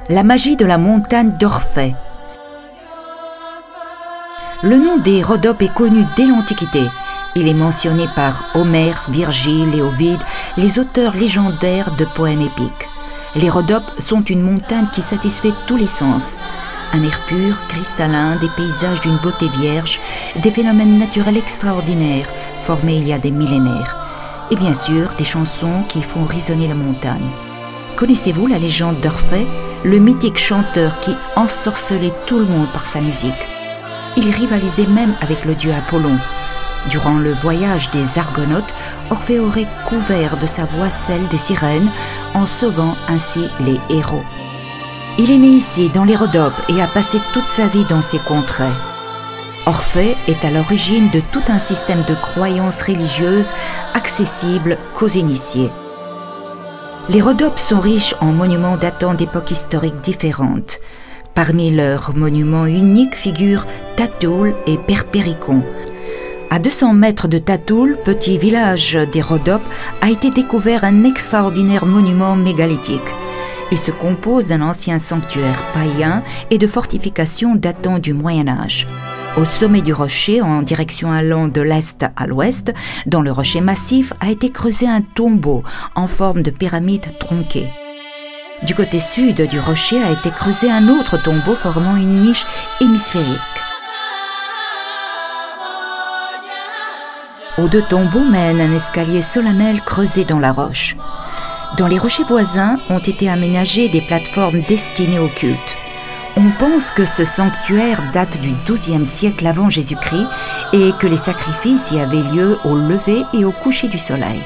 La magie de la montagne d'Orphée. Le nom des Rhodopes est connu dès l'Antiquité. Il est mentionné par Homère, Virgile et Ovide, les auteurs légendaires de poèmes épiques. Les Rhodopes sont une montagne qui satisfait tous les sens. Un air pur, cristallin, des paysages d'une beauté vierge, des phénomènes naturels extraordinaires formés il y a des millénaires. Et bien sûr, des chansons qui font résonner la montagne. Connaissez-vous la légende d'Orphée, le mythique chanteur qui ensorcelait tout le monde par sa musique? Il rivalisait même avec le dieu Apollon. Durant le voyage des Argonautes, Orphée aurait couvert de sa voix celle des sirènes, en sauvant ainsi les héros. Il est né ici, dans les Rhodopes, et a passé toute sa vie dans ces contrées. Orphée est à l'origine de tout un système de croyances religieuses accessibles qu'aux initiés. Les Rhodopes sont riches en monuments datant d'époques historiques différentes. Parmi leurs monuments uniques figurent Tatoul et Perpéricon. À 200 mètres de Tatoul, petit village des Rhodopes, a été découvert un extraordinaire monument mégalithique. Il se compose d'un ancien sanctuaire païen et de fortifications datant du Moyen-Âge. Au sommet du rocher, en direction allant de l'est à l'ouest, dans le rocher massif, a été creusé un tombeau en forme de pyramide tronquée. Du côté sud du rocher a été creusé un autre tombeau formant une niche hémisphérique. Aux deux tombeaux mène un escalier solennel creusé dans la roche. Dans les rochers voisins ont été aménagées des plateformes destinées au culte. On pense que ce sanctuaire date du XIIe siècle avant Jésus-Christ et que les sacrifices y avaient lieu au lever et au coucher du soleil.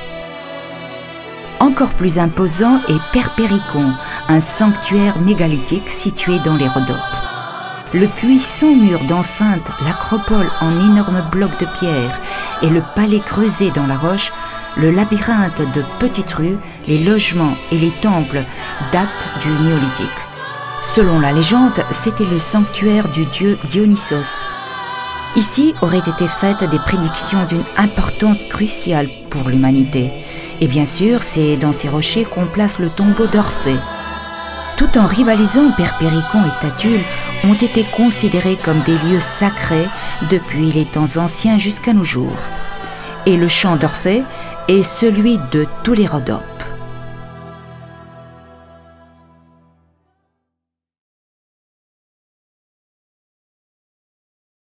Encore plus imposant est Perpéricon, un sanctuaire mégalithique situé dans les Rhodopes. Le puits sans mur d'enceinte, l'acropole en énormes blocs de pierre et le palais creusé dans la roche, le labyrinthe de petites rues, les logements et les temples datent du néolithique. Selon la légende, c'était le sanctuaire du dieu Dionysos. Ici auraient été faites des prédictions d'une importance cruciale pour l'humanité. Et bien sûr, c'est dans ces rochers qu'on place le tombeau d'Orphée. Tout en rivalisant, Perpéricon et Tatoul ont été considérés comme des lieux sacrés depuis les temps anciens jusqu'à nos jours. Et le chant d'Orphée est celui de tous les Rhodopes.